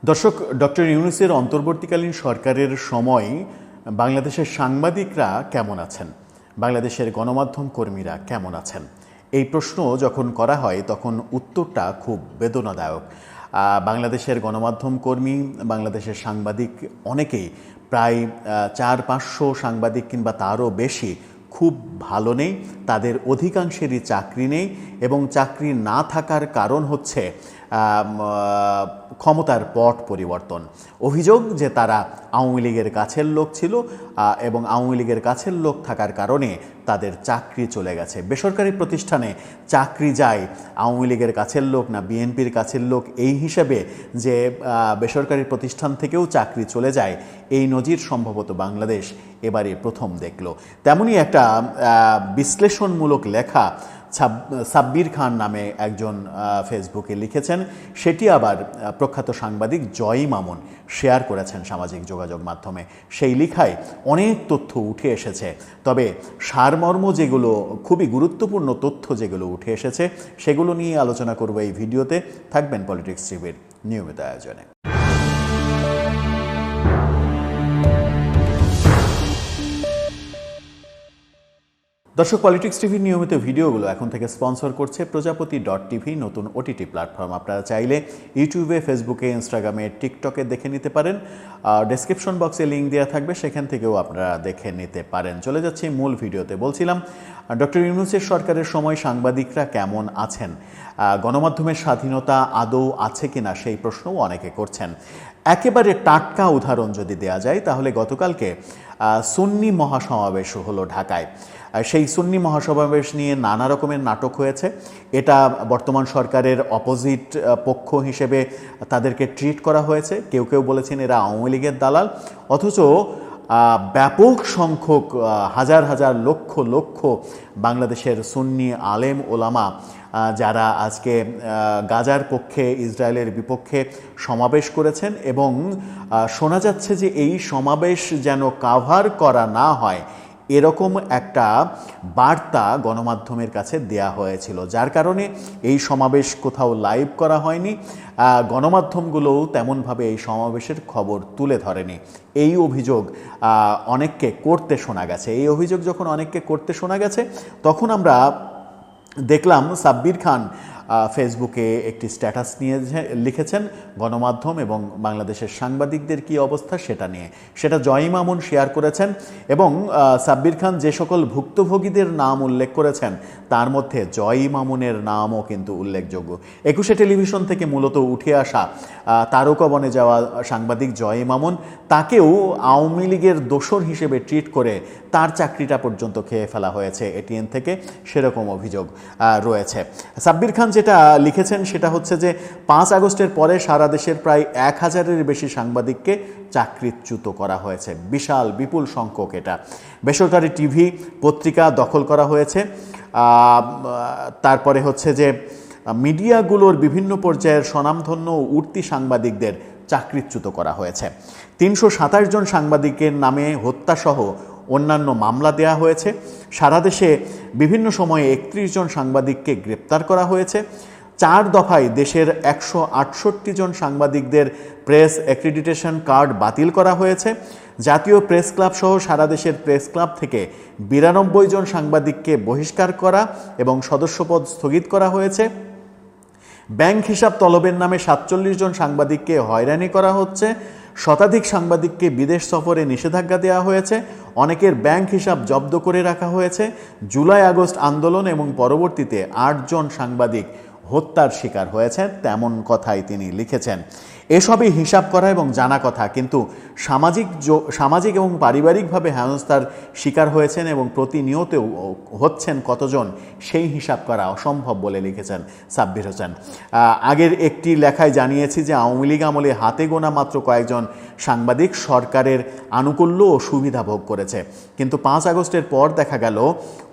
দর্শক, ডক্টর ইউনূসের অন্তর্বর্তীকালীন সরকারের সময় বাংলাদেশের সাংবাদিকরা কেমন আছেন, বাংলাদেশের গণমাধ্যম কর্মীরা কেমন আছেন, এই প্রশ্ন যখন করা হয় তখন উত্তরটা খুব বেদনাদায়ক। বাংলাদেশের গণমাধ্যম কর্মী, বাংলাদেশের সাংবাদিক অনেকেই, প্রায় 400-500 সাংবাদিক কিংবা তারও বেশি খুব ভালো নেই। তাদের অধিকাংশেরই চাকরি নেই এবং চাকরি না থাকার কারণ হচ্ছে ক্ষমতার পট পরিবর্তন। অভিযোগ যে তারা আওয়ামী লীগের কাছের লোক ছিল এবং আওয়ামী লীগের কাছের লোক থাকার কারণে তাদের চাকরি চলে গেছে। বেসরকারি প্রতিষ্ঠানে চাকরি যায় আওয়ামী লীগের কাছের লোক না বিএনপির কাছের লোক, এই হিসাবে যে বেসরকারি প্রতিষ্ঠান থেকেও চাকরি চলে যায়, এই নজির সম্ভবত বাংলাদেশ এবারে প্রথম দেখল। তেমনই একটা বিশ্লেষণমূলক লেখা সাব্বির খান নামে একজন ফেসবুকে লিখেছেন, সেটি আবার প্রখ্যাত সাংবাদিক জয় মামুন শেয়ার করেছেন সামাজিক যোগাযোগ মাধ্যমে। সেই লেখায় অনেক তথ্য উঠে এসেছে, তবে সারমর্ম যেগুলো, খুবই গুরুত্বপূর্ণ তথ্য যেগুলো উঠে এসেছে, সেগুলো নিয়ে আলোচনা করব এই ভিডিওতে। থাকবেন পলিটিক্স টিভির নিয়মিত আয়োজনে। দর্শক, পলিটিক্স টিভির নিয়মিত ভিডিওগুলো এখন থেকে স্পন্সর করছে প্রজাপতি.টিভি, নতুন ওটিটি প্ল্যাটফর্ম। আপনারা চাইলে ইউটিউবে, ফেসবুকে, ইনস্টাগ্রামে, টিকটকে দেখে নিতে পারেন। ডেসক্রিপশন বক্সে লিঙ্ক দেওয়া থাকবে, সেখান থেকেও আপনারা দেখে নিতে পারেন। চলে যাচ্ছি মূল ভিডিওতে। বলছিলাম, ডক্টর ইউনূসের সরকারের সময় সাংবাদিকরা কেমন আছেন, গণমাধ্যমের স্বাধীনতা আদৌ আছে কিনা, সেই প্রশ্নও অনেকে করছেন। একেবারে টাটকা উদাহরণ যদি দেয়া যায়, তাহলে গতকালকে সুন্নি মহাসমাবেশ হলো ঢাকায়। সেই সুন্নি মহাসমাবেশ নিয়ে নানা রকমের নাটক হয়েছে। এটা বর্তমান সরকারের অপোজিট পক্ষ হিসেবে তাদেরকে ট্রিট করা হয়েছে। কেউ কেউ বলেছেন এরা আওয়ামী লীগের দালাল, অথচ ব্যাপক সংখ্যক হাজার হাজার লক্ষ লক্ষ বাংলাদেশের সুন্নি আলেম ওলামা যারা আজকে গাজার পক্ষে, ইসরায়েলের বিপক্ষে সমাবেশ করেছেন, এবং শোনা যাচ্ছে যে এই সমাবেশ যেন কাভার করা না হয়, এরকম একটা বার্তা গণমাধ্যমের কাছে দেয়া হয়েছিল, যার কারণে এই সমাবেশ কোথাও লাইভ করা হয়নি। গণমাধ্যমগুলোও তেমনভাবে এই সমাবেশের খবর তুলে ধরেনি। এই অভিযোগ অনেককে করতে শোনা গেছে। এই অভিযোগ যখন অনেককে করতে শোনা গেছে, তখন আমরা দেখলাম সাব্বির খান ফেসবুকে একটি স্ট্যাটাস নিয়ে লিখেছেন গণমাধ্যম এবং বাংলাদেশের সাংবাদিকদের কি অবস্থা সেটা নিয়ে। সেটা জয় মামুন শেয়ার করেছেন, এবং সাব্বির খান যে সকল ভুক্তভোগীদের নাম উল্লেখ করেছেন, তার মধ্যে জয় মামুনের নামও কিন্তু উল্লেখযোগ্য। 21 টেলিভিশন থেকে মূলত উঠে আসা তারকা বনে যাওয়া সাংবাদিক জয় মামুন, তাকেও আওয়ামী লীগের দোসর হিসেবে ট্রিট করে তার চাকরিটা পর্যন্ত খেয়ে ফেলা হয়েছে এটিএন থেকে, সেরকম অভিযোগ রয়েছে। সাব্বির খান যেটা লিখেছেন সেটা হচ্ছে যে 5 আগস্টের পরে সারা দেশের প্রায় 1000-এর বেশি সাংবাদিককে চাকরিচ্যুত করা হয়েছে। বিশাল বিপুল সংখ্যক। এটা বেসরকারি টিভি পত্রিকা দখল করা হয়েছে। তারপরে হচ্ছে যে মিডিয়াগুলোর বিভিন্ন পর্যায়ের স্বনামধন্য উঠতি সাংবাদিকদের চাকরিচ্যুত করা হয়েছে। 327 জন সাংবাদিকের নামে হত্যাসহ অন্যান্য মামলা দেয়া হয়েছে। সারা দেশে বিভিন্ন সময়ে 31 জন সাংবাদিককে গ্রেপ্তার করা হয়েছে। 4 দফায় দেশের 168 জন সাংবাদিকদের প্রেস অ্যাক্রিডিটেশন কার্ড বাতিল করা হয়েছে। জাতীয় প্রেস ক্লাব সহ সারা দেশের প্রেস ক্লাব থেকে 92 জন সাংবাদিককে বহিষ্কার করা এবং সদস্যপদ স্থগিত করা হয়েছে। ব্যাংক হিসাব তলবের নামে 47 জন সাংবাদিককে হয়রানি করা হচ্ছে। শতাধিক সাংবাদিককে বিদেশ সফরে নিষেধাজ্ঞা দেওয়া হয়েছে। অনেকের ব্যাংক হিসাব জব্দ করে রাখা হয়েছে। জুলাই আগস্ট আন্দোলন এবং পরবর্তীতে 8 জন সাংবাদিক হত্যার শিকার হয়েছে, তেমন কথাই তিনি লিখেছেন। এসবই হিসাব করা এবং জানা কথা, কিন্তু সামাজিক এবং পারিবারিকভাবে হেনস্থার শিকার হয়েছেন এবং প্রতিনিয়ত হচ্ছেন কতজন, সেই হিসাব করা অসম্ভব বলে লিখেছেন সাব্বির হোসেন। আগের একটি লেখায় জানিয়েছি যে আওয়ামী লীগ আমলে হাতে গোনা মাত্র কয়েকজন সাংবাদিক সরকারের আনুকূল্য ও সুবিধা ভোগ করেছে, কিন্তু 5 আগস্টের পর দেখা গেল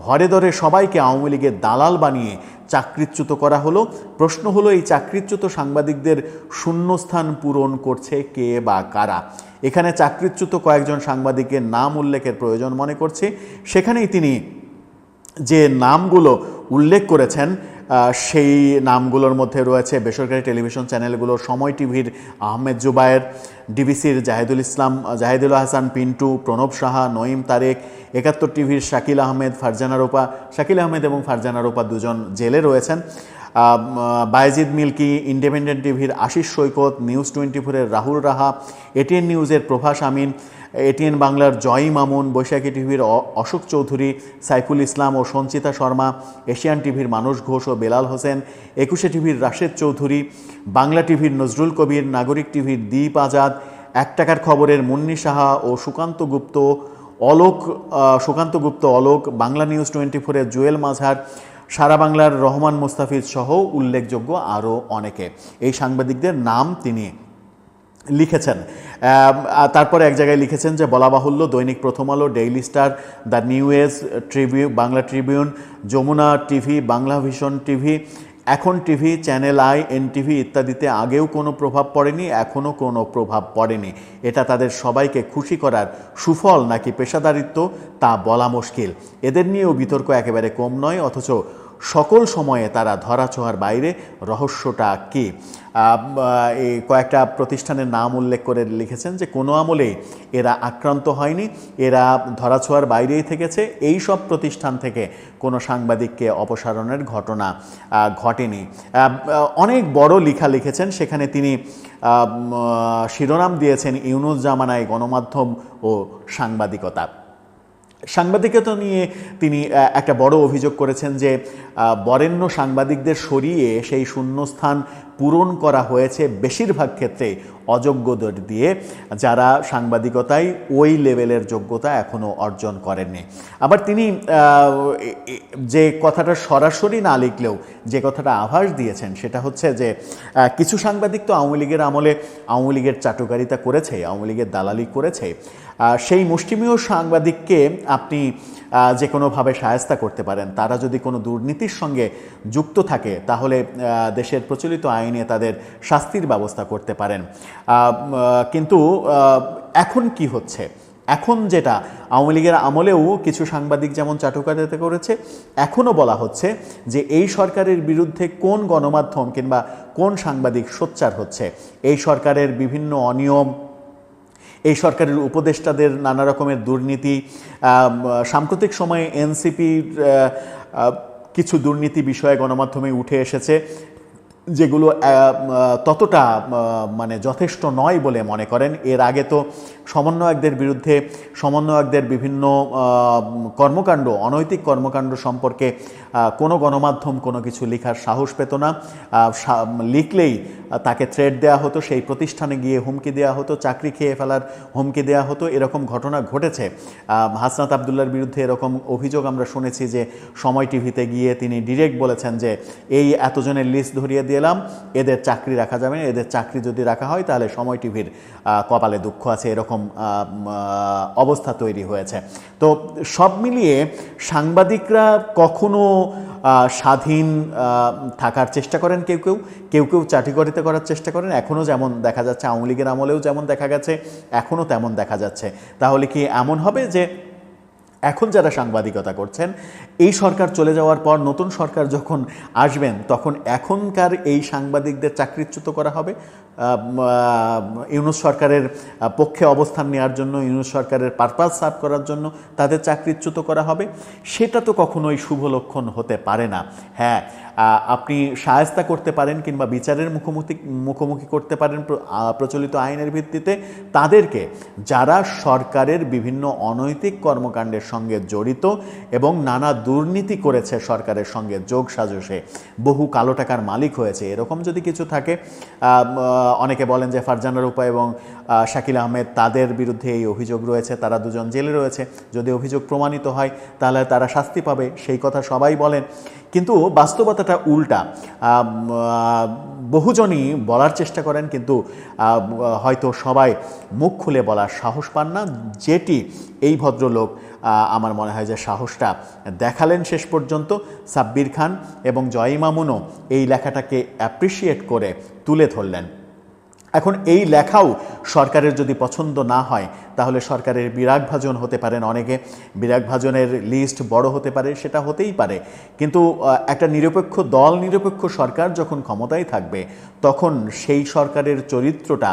হরে ধরে সবাইকে আওয়ামী লীগের দালাল বানিয়ে চাকরিচ্যুত করা হলো। প্রশ্ন হলো, এই চাকরিচ্যুত সাংবাদিকদের শূন্যস্থান পূরণ করছে কে বা কারা? এখানে চাকরিচ্যুত কয়েকজন সাংবাদিকের নাম উল্লেখের প্রয়োজন মনে করছি। সেখানেই তিনি যে নামগুলো উল্লেখ করেছেন সেই নামগুলোর মধ্যে রয়েছে বেসরকারি টেলিভিশন চ্যানেলগুলোর সময় টিভির আহমেদ জুবায়ের, ডিবিসির জাহিদুল হাসান পিন্টু, প্রণব সাহা, নঈম তারেক, ৭১ টিভির শাকিল আহমেদ এবং ফারজানা রূপা দুজন জেলে রয়েছেন। বায়েজিদ মিল্কি, ইন্ডিপেন্ডেন্ট টিভির আশিস সৈকত, নিউজ 24-এর রাহুল রাহা, এটিএন নিউজের প্রভাস আমিন, এটিএন বাংলার জয় মামুন, বৈশাখী টিভির অশোক চৌধুরী, সাইফুল ইসলাম ও সঞ্চিতা শর্মা, এশিয়ান টিভির মানুষ ঘোষ ও বেলাল হোসেন, 21 টিভির রাশেদ চৌধুরী, বাংলা টিভির নজরুল কবির, নাগরিক টিভির দীপ আজাদ, এক টাকার খবরের মুন্নি সাহা ও সুকান্ত গুপ্ত অলোক, বাংলা নিউজ 24-এর জুয়েল মাঝার, সারা বাংলার রহমান মুস্তাফিজ সহ উল্লেখযোগ্য আরও অনেকে। এই সাংবাদিকদের নাম তিনি লিখেছেন। তারপরে এক জায়গায় লিখেছেন যে বলা বাহুল্য দৈনিক Prothom Alo, Daily Star, the New Age, Bangla Tribune, Jamuna TV, Bangla Vision TV, Ekhon TV, Channel I, NTV ইত্যাদিতে আগেও কোনো প্রভাব পড়েনি, এখনও কোনো প্রভাব পড়েনি। এটা তাদের সবাইকে খুশি করার সুফল নাকি পেশাদারিত্ব তা বলা মুশকিল। এদের নিয়েও বিতর্ক একেবারে কম নয়, অথচ সকল সময়ে তারা ধরাছোঁয়ার বাইরে। রহস্যটা কী? এই কয়েকটা প্রতিষ্ঠানের নাম উল্লেখ করে লিখেছেন যে কোনো আমলেই এরা আক্রান্ত হয়নি, এরা ধরাছোঁয়ার বাইরেই থেকেছে। এই সব প্রতিষ্ঠান থেকে কোনো সাংবাদিককে অপসারণের ঘটনা ঘটেনি। অনেক বড় লেখা লিখেছেন, সেখানে তিনি শিরোনাম দিয়েছেন ইউনূস জামানায় গণমাধ্যম ও সাংবাদিকতা নিয়ে তিনি একটা বড় অভিযোগ করেছেন যে বরেণ্য সাংবাদিকদের সরিয়ে সেই শূন্যস্থান পূরণ করা হয়েছে বেশিরভাগ ক্ষেত্রে অযোগ্যদের দিয়ে, যারা সাংবাদিকতায় ওই লেভেলের যোগ্যতা এখনও অর্জন করেননি। আবার তিনি যে কথাটা সরাসরি না লিখলেও যে কথাটা আভাস দিয়েছেন সেটা হচ্ছে যে কিছু সাংবাদিক তো আওয়ামী লীগের আমলে আওয়ামী লীগের চাটুকারিতা করেছে, আওয়ামী লীগের দালালি করেছে। সেই মুষ্টিমেয় সাংবাদিককে আপনি যে কোনোভাবে শায়েস্তা করতে পারেন। তারা যদি কোনো দুর্নীতির সঙ্গে যুক্ত থাকে তাহলে দেশের প্রচলিত আইনে তাদের শাস্তির ব্যবস্থা করতে পারেন। কিন্তু এখন কি হচ্ছে? এখন যেটা আওয়ামী লীগের আমলেও কিছু সাংবাদিক যেমন চাটুকারিতা করেছে, এখনও বলা হচ্ছে যে এই সরকারের বিরুদ্ধে কোন গণমাধ্যম কিংবা কোন সাংবাদিক সোচ্চার হচ্ছে। এই সরকারের বিভিন্ন অনিয়ম, এই সরকারের উপদেষ্টাদের নানা রকমের দুর্নীতি, সাম্প্রতিক সময়ে এনসিপির কিছু দুর্নীতি বিষয়ে গণমাধ্যমে উঠে এসেছে, যেগুলো ততটা মানে যথেষ্ট নয় বলে মনে করেন। এর আগে তো সমন্বয়কদের বিভিন্ন কর্মকাণ্ড, অনৈতিক কর্মকাণ্ড সম্পর্কে কোনো গণমাধ্যম কোনো কিছু লেখার সাহস পেত না। লিখলেই তাকে থ্রেট দেওয়া হতো, সেই প্রতিষ্ঠানে গিয়ে হুমকি দেওয়া হতো, চাকরি খেয়ে ফেলার হুমকি দেওয়া হতো। এরকম ঘটনা ঘটেছে। হাসনাত আবদুল্লার বিরুদ্ধে এরকম অভিযোগ আমরা শুনেছি যে সময় টিভিতে গিয়ে তিনি ডিরেক্ট বলেছেন যে এই এতজনের লিস্ট ধরিয়ে দিলাম, এদের চাকরি রাখা যাবে না, এদের চাকরি যদি রাখা হয় তাহলে সময় টিভির কপালে দুঃখ আছে, এরকম অবস্থা তৈরি হয়েছে। তো সব মিলিয়ে সাংবাদিকরা কখনো স্বাধীন থাকার চেষ্টা করেন, কেউ কেউ চাটুকারিতা করার চেষ্টা করেন। এখনও যেমন দেখা যাচ্ছে, আওয়ামী লীগের আমলেও যেমন দেখা গেছে, এখনও তেমন দেখা যাচ্ছে। তাহলে কি এমন হবে যে এখন যারা সাংবাদিকতা করছেন, এই সরকার চলে যাওয়ার পর নতুন সরকার যখন আসবেন তখন এখনকার এই সাংবাদিকদের চাকরিচ্যুত করা হবে? ইউনূস সরকারের পক্ষে অবস্থান নেওয়ার জন্য, ইউনূস সরকারের পারপাস সার্ভ করার জন্য তাদের চাকরিচ্যুত করা হবে? সেটা তো কখনোই শুভ লক্ষণ হতে পারে না। হ্যাঁ, আপনি শায়েস্তা করতে পারেন কিংবা বিচারের মুখোমুখি করতে পারেন প্রচলিত আইনের ভিত্তিতে তাদেরকে, যারা সরকারের বিভিন্ন অনৈতিক কর্মকাণ্ডের সঙ্গে জড়িত এবং নানা দুর্নীতি করেছে, সরকারের সঙ্গে যোগ সাজসে বহু কালো টাকার মালিক হয়েছে। এরকম যদি কিছু থাকে, অনেকে বলেন যে ফারজানা রূপা এবং শাকিল আহমেদ, তাদের বিরুদ্ধে এই অভিযোগ রয়েছে, তারা দুজন জেলে রয়েছে। যদি অভিযোগ প্রমাণিত হয় তাহলে তারা শাস্তি পাবে, সেই কথা সবাই বলেন। কিন্তু বাস্তবতাটা উল্টা। বহুজনই বলার চেষ্টা করেন, কিন্তু হয়তো সবাই মুখ খুলে বলার সাহস পান না, যেটি এই ভদ্রলোক আমার মনে হয় যে সাহসটা দেখালেন শেষ পর্যন্ত। সাব্বির খান এবং জয় মামুনও এই লেখাটাকে অ্যাপ্রিসিয়েট করে তুলে ধরলেন। এখন এই লেখাও সরকারের যদি পছন্দ না হয় তাহলে সরকারের বিরাগভাজন হতে পারেন অনেকে, বিরাগভাজনের লিস্ট বড় হতে পারে, সেটা হতেই পারে। কিন্তু একটা নিরপেক্ষ দল, নিরপেক্ষ সরকার যখন ক্ষমতায় থাকবে তখন সেই সরকারের চরিত্রটা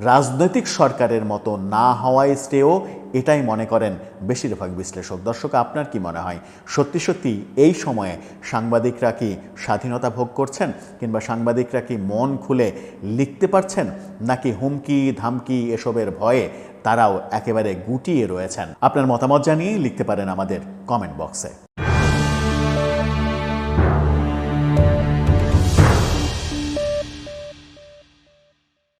রাজনৈতিক সরকারের মতো না হওয়ায় শ্রেয়, এটাই মনে করেন বেশিরভাগ বিশ্লেষক। দর্শক, আপনার কি মনে হয়, সত্যি সত্যি এই সময়ে সাংবাদিকরা কি স্বাধীনতা ভোগ করছেন, কিংবা সাংবাদিকরা কি মন খুলে লিখতে পারছেন, নাকি হুমকি ধামকি এসবের ভয়ে তারাও একেবারে গুটিয়ে রয়েছেন? আপনার মতামত জানিয়ে লিখতে পারেন আমাদের কমেন্ট বক্সে।